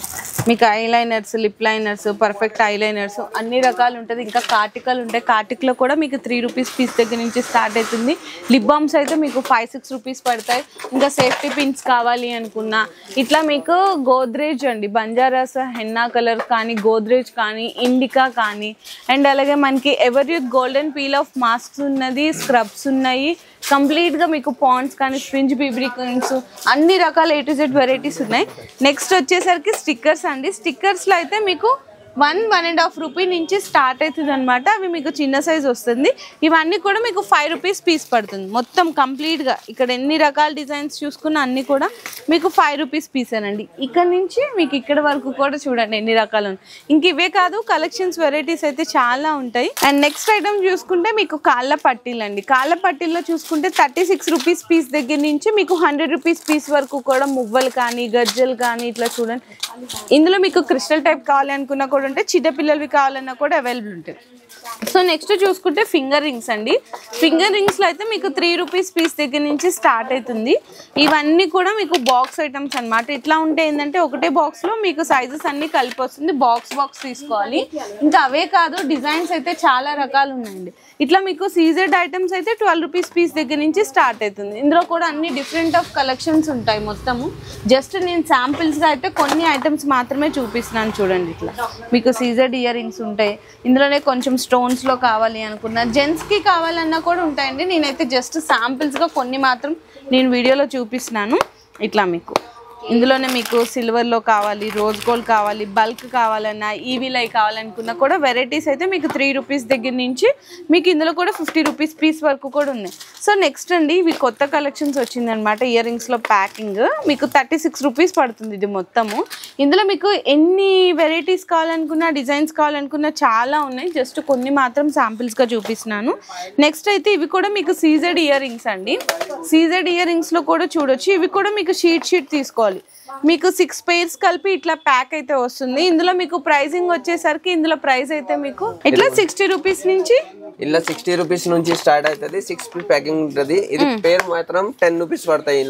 మీకు eyeliners, lip liners, perfect eyeliners అన్ని రకాలు ఉంటుంది. ఇంకా కార్టికల్ ఉంటాయి. కార్టిక్లో కూడా మీకు 3 రూపీస్ పీస్ దగ్గర నుంచి స్టార్ట్ అవుతుంది. లిప్ బామ్స్ అయితే మీకు 5-6 రూపీస్ పడతాయి. ఇంకా సేఫ్టీ పిన్స్ కావాలి అనుకున్నా ఇట్లా మీకు గోద్రేజ్ అండి, బంజారాస్ హెన్నా కలర్ కానీ, గోద్రేజ్ కానీ, ఇండికా కానీ. అండ్ అలాగే మనకి ever youth golden peel off masks ఉన్నది, స్క్రబ్స్ ఉన్నాయి. కంప్లీట్ గా మీకు పాండ్స్ కానీ, స్ప్రింజ్ బీబ్రికన్స్ అన్ని రకాల A to Z వెరైటీస్ ఉన్నాయి. నెక్స్ట్ వచ్చేసరికి స్టిక్కర్స్ అండి. స్టిక్కర్స్ లో అయితే మీకు 1-1.5 రూపీ నుంచి స్టార్ట్ అవుతుంది అనమాట. అవి మీకు చిన్న సైజ్ వస్తుంది. ఇవన్నీ కూడా మీకు 5 రూపీస్ పీస్ పడుతుంది. మొత్తం కంప్లీట్గా ఇక్కడ ఎన్ని రకాల డిజైన్స్ చూసుకున్నా అన్ని కూడా మీకు 5 రూపీస్ పీసేనండి. ఇక్కడ నుంచి మీకు ఇక్కడ వరకు కూడా చూడండి ఎన్ని రకాలు. ఇంక ఇవే కాదు, కలెక్షన్స్ వెరైటీస్ అయితే చాలా ఉంటాయి. అండ్ నెక్స్ట్ ఐటమ్ చూసుకుంటే మీకు కాళ్ళ పట్టీలు అండి. కాళ్ళ పట్టీల్లో చూసుకుంటే 36 రూపీస్ పీస్ దగ్గర నుంచి మీకు 100 రూపీస్ పీస్ వరకు కూడా మువ్వలు కానీ, గజ్జలు కానీ ఇట్లా చూడండి. ఇందులో మీకు క్రిస్టల్ టైప్ కావాలి అనుకున్నా కూడా ఉంటే, చిన్న పిల్లలవి కావాలన్నా కూడా అవైలబుల్ ఉంటాయి. సో నెక్స్ట్ చూసుకుంటే ఫింగర్ రింగ్స్ అండి. ఫింగర్ రింగ్స్ లో అయితే మీకు 3 రూపీస్ పీస్ దగ్గర నుంచి స్టార్ట్ అవుతుంది. ఇవన్నీ కూడా మీకు బాక్స్ ఐటమ్స్ అనమాట. ఇట్లా ఉంటే ఏంటంటే ఒకటే బాక్స్ లో మీకు సైజెస్ అన్ని కలిపి వస్తుంది. బాక్స్ తీసుకోవాలి. ఇంకా అవే కాదు, డిజైన్స్ అయితే చాలా రకాలు ఉన్నాయండి. ఇట్లా మీకు సీజెడ్ ఐటమ్స్ అయితే 12 రూపీస్ పీస్ దగ్గర నుంచి స్టార్ట్ అవుతుంది. ఇందులో కూడా అన్ని డిఫరెంట్ ఆఫ్ కలెక్షన్స్ ఉంటాయి. మొత్తము జస్ట్ నేను శాంపిల్స్ గా అయితే కొన్ని ఐటమ్స్ మాత్రమే చూపిస్తున్నాను. చూడండి ఇట్లా మీకు సీజెడ్ ఇయర్ రింగ్స్ ఉంటాయి. ఇందులోనే కొంచెం స్టోన్స్ లో కావాలి అనుకున్నా, జెంట్స్ కి కావాలన్నా కూడా ఉంటాయండి. నేనైతే జస్ట్ శాంపిల్స్ గా కొన్ని మాత్రం నేను వీడియోలో చూపిస్తున్నాను. ఇట్లా మీకు ఇందులోనే మీకు సిల్వర్లో కావాలి, రోజ్ గోల్డ్ కావాలి, బల్క్ కావాలన్నా, ఈవీలై కావాలనుకున్నా కూడా వెరైటీస్ అయితే మీకు 3 రూపీస్ దగ్గర నుంచి మీకు ఇందులో కూడా 50 రూపీస్ పీస్ వరకు కూడా ఉన్నాయి. సో నెక్స్ట్ అండి ఇవి కొత్త కలెక్షన్స్ వచ్చిందనమాట. ఇయర్ రింగ్స్లో ప్యాకింగ్ మీకు 36 రూపీస్ పడుతుంది ఇది మొత్తము. ఇందులో మీకు ఎన్ని వెరైటీస్ కావాలనుకున్నా, డిజైన్స్ కావాలనుకున్నా చాలా ఉన్నాయి. జస్ట్ కొన్ని మాత్రం శాంపిల్స్గా చూపిస్తున్నాను. నెక్స్ట్ అయితే ఇవి కూడా మీకు సీజెడ్ ఇయర్ రింగ్స్ అండి. సీజెడ్ ఇయర్ రింగ్స్లో కూడా చూడొచ్చు. ఇవి కూడా మీకు షీట్ తీసుకోవాలి. మీకు 6 pairs కలిపి ఇట్లా ప్యాక్ అయితే వస్తుంది. ఇందులో మీకు ప్రైసింగ్ వచ్చేసరికి ఇందులో ప్రైస్ అయితే మీకు ఇట్లా 60 రూపీస్ నుంచి ఇలా 60 రూపీస్ నుంచి స్టార్ట్ అవుతుంది. 6 పీస్ ప్యాకింగ్ ఉంటుంది. ఇది పేర్ మాత్రం 10 రూపీస్ పడతాయి.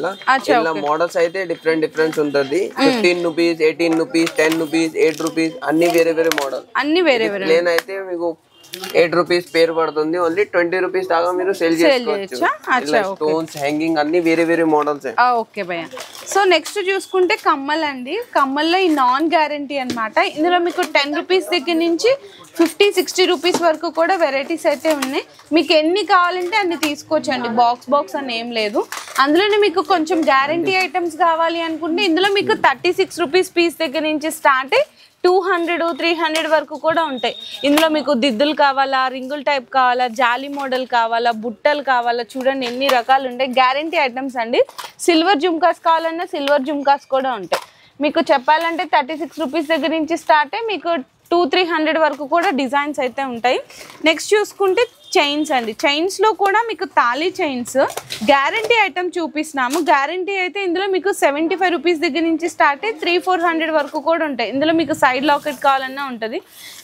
ఇలా మోడల్స్ అయితే డిఫరెన్స్ ఉంటుంది. 15 రూపీస్, 18 రూపీస్, 10 రూపీస్, 8 రూపీస్ అన్ని వేరే మోడల్. అన్ని వేరే ప్లేన్ అయితే మీకు 8 రూపీస్ పేర్ పడుతుంది. ఓన్లీ 20 రూపీస్ దాకా మీరు సేల్ చేసుకోవచ్చు. స్టోన్స్, హ్యాంగింగ్ అన్ని వేరే మోడల్స్. ఓకే భయ్య. సో నెక్స్ట్ చూసుకుంటే కమ్మల్ అండి. కమ్మల్లో ఈ నాన్ గ్యారంటీ అనమాట. ఇందులో మీకు 10 రూపీస్ దగ్గర నుంచి 50-60 రూపీస్ వరకు కూడా వెరైటీస్ అయితే ఉన్నాయి. మీకు ఎన్ని కావాలంటే అన్ని తీసుకోవచ్చండి. బాక్స్ అని ఏం లేదు. అందులోనే మీకు కొంచెం గ్యారంటీ ఐటమ్స్ కావాలి అనుకుంటే ఇందులో మీకు 36 రూపీస్ పీస్ దగ్గర నుంచి స్టార్ట్ అయ్యి 200-300 వరకు కూడా ఉంటాయి. ఇందులో మీకు దిద్దులు కావాలా, రింగుల్ టైప్ కావాలా, జాలీ మోడల్ కావాలా, బుట్టలు కావాలా, చూడండి ఎన్ని రకాలు ఉంటాయి. గ్యారంటీ ఐటమ్స్ అండి. సిల్వర్ జుమ్కాస్ కావాలన్నా సిల్వర్ జుమ్కాస్ కూడా ఉంటాయి. మీకు చెప్పాలంటే 36 రూపీస్ దగ్గర నుంచి స్టార్ట్ అయ్యి మీకు 200-300 వరకు కూడా డిజైన్స్ అయితే ఉంటాయి. నెక్స్ట్ చూసుకుంటే చైన్స్ అండి. చైన్స్లో కూడా మీకు తాళీ చైన్స్ గ్యారంటీ ఐటమ్ చూపిస్తున్నాము. గ్యారంటీ అయితే ఇందులో మీకు 75 రూపీస్ దగ్గర నుంచి స్టార్ట్ అయ్యి 300-400 వరకు కూడా ఉంటాయి. ఇందులో మీకు సైడ్ లాకెట్ కావాలన్నా ఉంటుంది.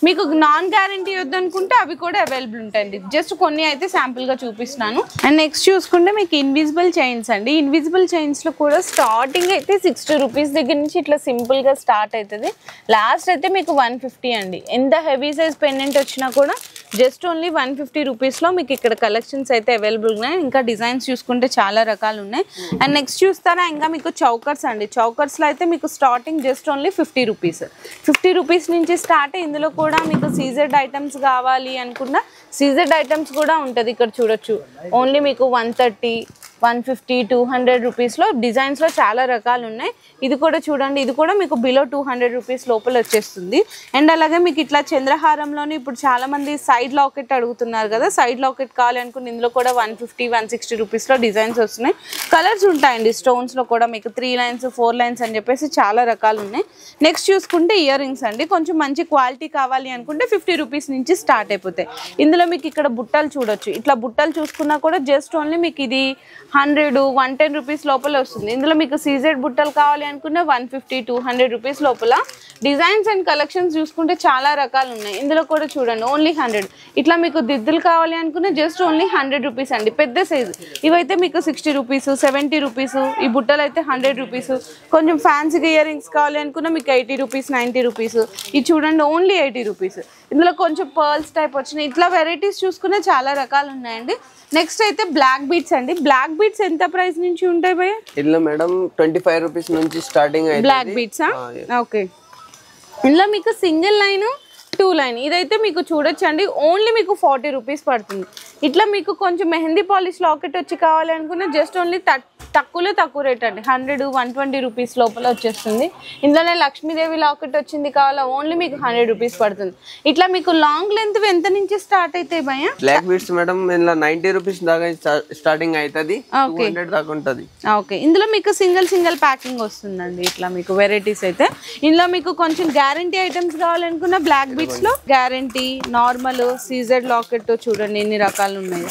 మీకు నాన్ గ్యారంటీ వద్దనుకుంటే అవి కూడా అవైలబుల్ ఉంటాయండి. జస్ట్ కొన్ని అయితే శాంపుల్గా చూపిస్తున్నాను. అండ్ నెక్స్ట్ చూసుకుంటే మీకు ఇన్విజిబుల్ చైన్స్ అండి. ఇన్విజిబుల్ చైన్స్లో కూడా స్టార్టింగ్ అయితే 60 రూపీస్ దగ్గర నుంచి ఇట్లా సింపుల్గా స్టార్ట్ అవుతుంది. లాస్ట్ అయితే మీకు 150 అండి. ఎంత హెవీ సైజ్ పెండెంట్ వచ్చినా కూడా జస్ట్ ఓన్లీ 150 రూపీస్లో మీకు ఇక్కడ కలెక్షన్స్ అయితే అవైలబుల్ ఉన్నాయి. ఇంకా డిజైన్స్ చూసుకుంటే చాలా రకాలు ఉన్నాయి. అండ్ నెక్స్ట్ చూస్తారా ఇంకా మీకు చౌకర్స్ అండి. చౌకర్స్లో అయితే మీకు starting just only 50 rupees. 50 rupees నుంచి స్టార్ట్. ఇందులో కూడా మీకు సీజెడ్ ఐటమ్స్ కావాలి అనుకున్నా సీజెడ్ ఐటమ్స్ కూడా ఉంటుంది. ఇక్కడ చూడొచ్చు ఓన్లీ మీకు 130, 150, 200 రూపీస్లో డిజైన్స్లో చాలా రకాలు ఉన్నాయి. ఇది కూడా చూడండి. ఇది కూడా మీకు బిలో 200 రూపీస్ లోపల వచ్చేస్తుంది. అండ్ అలాగే మీకు ఇట్లా చంద్రహారంలోనే ఇప్పుడు చాలామంది సైడ్ లాకెట్ అడుగుతున్నారు కదా. సైడ్ లాకెట్ కావాలి అనుకుని ఇందులో కూడా 150, 160 రూపీస్లో డిజైన్స్ వస్తున్నాయి. కలర్స్ ఉంటాయండి. స్టోన్స్లో కూడా మీకు 3 లైన్స్, 4 లైన్స్ అని చెప్పేసి చాలా రకాలు ఉన్నాయి. నెక్స్ట్ చూసుకుంటే ఇయర్ రింగ్స్ అండి. కొంచెం మంచి క్వాలిటీ కావాలి అనుకుంటే 50 రూపీస్ నుంచి స్టార్ట్ అయిపోతాయి. ఇందులో మీకు ఇక్కడ బుట్టలు చూడొచ్చు. ఇట్లా బుట్టలు చూసుకున్నా కూడా జస్ట్ ఓన్లీ మీకు ఇది 100, 110 రూపీస్ లోపల వస్తుంది. ఇందులో మీకు సీజెడ్ బుట్టలు కావాలి అనుకున్న 150, 200 రూపీస్ లోపల. డిజైన్స్ అండ్ కలెక్షన్స్ చూసుకుంటే చాలా రకాలు ఉన్నాయి. ఇందులో కూడా చూడండి ఓన్లీ 100. ఇట్లా మీకు దిద్దులు కావాలి అనుకున్న జస్ట్ ఓన్లీ 100 రూపీస్ అండి. పెద్ద సైజు ఇవైతే మీకు 60 రూపీస్, 70 రూపీస్. ఈ బుట్టలు అయితే 100 రూపీస్. కొంచెం ఫ్యాన్సీగా ఇయర్ రింగ్స్ కావాలి అనుకున్న మీకు 80 రూపీస్, 90 రూపీస్. ఇది చూడండి ఓన్లీ 80 రూపీస్. ఇందులో కొంచెం పర్ల్స్ టైప్ వచ్చినాయి. ఇట్లా వెరైటీస్ చూసుకునే చాలా రకాలు ఉన్నాయండి. నెక్స్ట్ అయితే బ్లాక్ బీట్స్ అండి. బ్లాక్ బీట్స్ ఎంత ప్రైస్ నుంచి ఉంటాయి భయ్య? ఇలా మేడం 25 రూపీస్ నుంచి స్టార్టింగ్ అయితే బ్లాక్ బీట్స్. ఓకే. ఇందులో మీకు సింగిల్ లైన్, 2 లైన్ ఇదైతే మీకు చూడొచ్చండి ఓన్లీ మీకు 40 రూపీస్ పడుతుంది. ఇట్లా మీకు కొంచెం మెహందీ పాలిష్ లాకెట్ వచ్చి కావాలి అనుకున్న జస్ట్ ఓన్లీ తక్కువ రేట్ అండి. 100, 120 రూపీస్ లోపల వచ్చేస్తుంది. ఇందులోనే లక్ష్మీదేవి లాకెట్ వచ్చింది కావాలా ఓన్లీ మీకు 100 రూపీస్ పడుతుంది. ఇట్లా మీకు లాంగ్ లెంత్ ఎంత నుంచి స్టార్ట్ అయితే భయ్య? బ్లాక్ బీడ్స్ మేడం ఇలా 90 రూపీస్ దాకా స్టార్టింగ్ అవుతుంది. 200 దాకా ఉంటుంది. ఓకే. ఇందులో మీకు సింగిల్ ప్యాకింగ్ వస్తుందండి. ఇట్లా మీకు వెరైటీస్ అయితే ఇందులో మీకు కొంచెం గ్యారంటీ ఐటమ్స్ కావాలనుకున్న బ్లాక్ బీడ్స్ లో గ్యారంటీ, నార్మల్, సీజెడ్ లాకెట్ చూడండి ఎన్ని రకాలు ఉన్నాయి.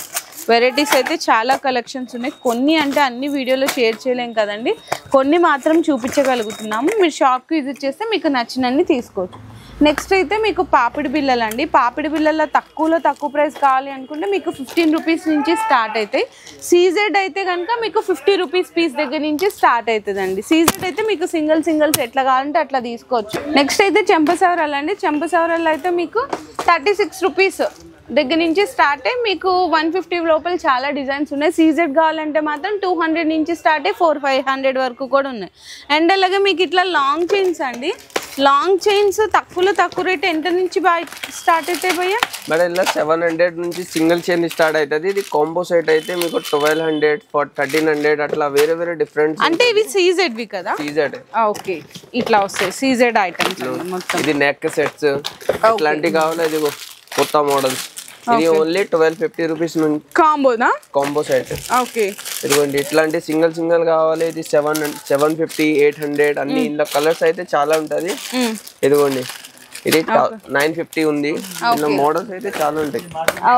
వెరైటీస్ అయితే చాలా కలెక్షన్స్ ఉన్నాయి. కొన్ని అంటే అన్ని వీడియోలో షేర్ చేయలేం కదండి. కొన్ని మాత్రం చూపించగలుగుతున్నాము. మీరు షాప్కి విజిట్ చేస్తే మీకు నచ్చినన్ని తీసుకోవచ్చు. నెక్స్ట్ అయితే మీకు పాపిడి బిళ్ళలు అండి. పాపిడి బిళ్ళల్లో తక్కువ ప్రైస్ కావాలి అనుకుంటే మీకు 15 రూపీస్ నుంచి స్టార్ట్ అవుతాయి. సీజెడ్ అయితే కనుక మీకు 50 రూపీస్ పీస్ దగ్గర నుంచి స్టార్ట్ అవుతుందండి. సీజెడ్ అయితే మీకు సింగిల్స్ ఎట్లా కావాలంటే అట్లా తీసుకోవచ్చు. నెక్స్ట్ అయితే చెంపసవరాలు అండి. చెంపసవరాలు అయితే మీకు 36 రూపీస్ దగ్గర నుంచి స్టార్ట్ అయ్యి మీకు 150 లోపల చాలా డిజైన్స్ ఉన్నాయి. సీజెడ్ కావాలంటే మాత్రం 200 నుంచి స్టార్ట్ అయ్యి 400-500 వరకు కూడా ఉన్నాయి. అండ్ అలాగే మీకు ఇట్లా లాంగ్ చైన్స్ అండి. లాంగ్ చైన్స్ తక్కువ రేట్ ఎంత నుంచి స్టార్ట్ అవుతాయి భయ్యా? మేడం ఇలా 700 నుంచి సింగిల్ చైన్ స్టార్ట్ అవుతుంది. ఇది కాంబో సెట్ అయితే మీకు 1200 1300 అట్లా వేరే వేరే డిఫరెంట్. అంటే ఇవి సీజెడ్ వి కదా? సీజెడ్. ఓకే, ఇట్లా వస్తాయి సీజెడ్ ఐటమ్స్ మొత్తం. ఇది నెక్ సెట్స్ ఇట్లాంటివి కావాలి. ఇది కొత్త మోడల్స్. ఇది ఓన్లీ 1250 రూపీస్ నుంచి కాంబోనా? Combo set. ఓకే, ఇదిగోండి ఇట్లాంటి సింగిల్ కావాలి. ఇది 750 800 అన్ని ఇందులో కలర్స్ అయితే చాలా ఉంటది. ఇదిగోండి ఇది 950 ఉంది. ఇందులో మోడల్స్ అయితే చాలా ఉంటాయి.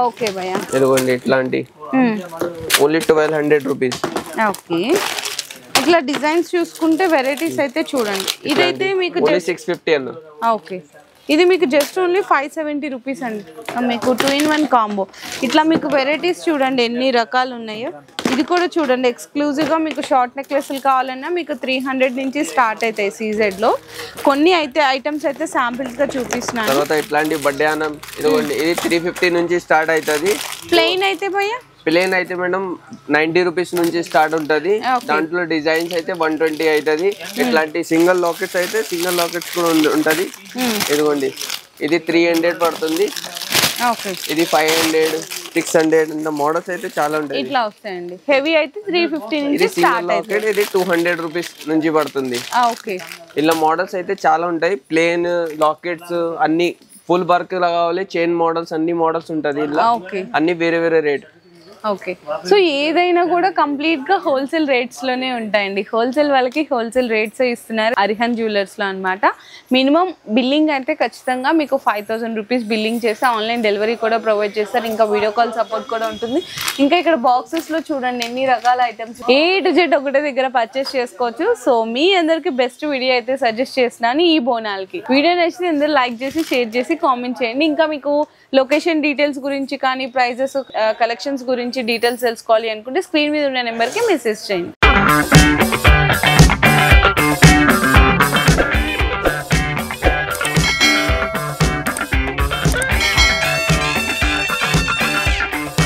ఓకే భయ్యా. ఇదిగోండి ఇట్లాంటి ఓన్లీ 1200 రూపీస్. ఓకే, ఇట్లా డిజైన్స్ చూసుకుంటే వెరైటీస్ అయితే చూడండి. ఇదైతే మీకు 650 అన్న. ఓకే, ఇది మీకు జస్ట్ ఓన్లీ 570 రూపీస్ అండి. మీకు 2-in-1 కాంబో. ఇట్లా మీకు వెరైటీస్ చూడండి ఎన్ని రకాలు ఉన్నాయో. ఇది కూడా చూడండి ఎక్స్క్లూజివ్గా మీకు షార్ట్ నెక్లెస్లు కావాలన్నా మీకు 300 నుంచి స్టార్ట్ అవుతాయి సీజెడ్లో. కొన్ని అయితే ఐటమ్స్ అయితే శాంపిల్స్గా చూపిస్తున్నాను. తర్వాత ఇట్లాంటి బర్త్డే అన్నం ఇదిగోండి ఇది 350 నుంచి స్టార్ట్ అవుతుంది. ప్లెయిన్ అయితే భయ్యా? ప్లేన్ అయితే మేడం 90 రూపీస్ నుంచి స్టార్ట్ ఉంటుంది. దాంట్లో డిజైన్స్ అయితే 120 అవుతుంది. ఇట్లాంటి సింగిల్ లాకెట్స్ అయితే సింగిల్ లాకెట్స్ కూడా ఉంటది. ఇదిగోండి ఇది 300 పడుతుంది. ఇది 500 600 ఇంత మోడల్స్ అయితే చాలా ఉంటాయి. ఇట్లా వస్తాయండి. హెవీ అయితే 350 నుంచి స్టార్ట్ అవుతుంది. ఇది 200 రూపీస్ నుంచి పడుతుంది. ఓకే, ఇలా మోడల్స్ అయితే చాలా ఉంటాయి. ప్లేన్ లాకెట్స్ అన్ని ఫుల్ వర్క్ కావాలి. చైన్ మోడల్స్ అన్ని మోడల్స్ ఉంటది. ఇలా అన్ని వేరే వేరే రేట్. ఓకే, సో ఏదైనా కూడా కంప్లీట్ గా హోల్సేల్ రేట్స్ లోనే ఉంటాయండి. హోల్సేల్ వాళ్ళకి హోల్సేల్ రేట్స్ ఇస్తున్నారు అరిహన్ జ్యువెలర్స్ లో అన్నమాట. మినిమం బిల్లింగ్ అయితే ఖచ్చితంగా మీకు 5000 రూపీస్ బిల్లింగ్ చేస్తే ఆన్లైన్ డెలివరీ కూడా ప్రొవైడ్ చేస్తారు. ఇంకా వీడియో కాల్ సపోర్ట్ కూడా ఉంటుంది. ఇంకా ఇక్కడ బాక్సెస్ లో చూడండి ఎన్ని రకాల ఐటమ్స్ A to Z ఒకటే దగ్గర పర్చేస్ చేసుకోవచ్చు. సో మీ అందరికి బెస్ట్ వీడియో అయితే సజెస్ట్ చేస్తున్నాను ఈ బోనాలకి. వీడియో నచ్చితే అందరూ లైక్ చేసి షేర్ చేసి కామెంట్ చేయండి. ఇంకా మీకు లొకేషన్ డీటెయిల్స్ గురించి కానీ ప్రైజెస్ కలెక్షన్స్ గురించి డీటెయిల్స్ తెలుసుకోవాలి అనుకుంటే స్క్రీన్ మీద ఉన్న నెంబర్కి మెసేజ్ చేయండి.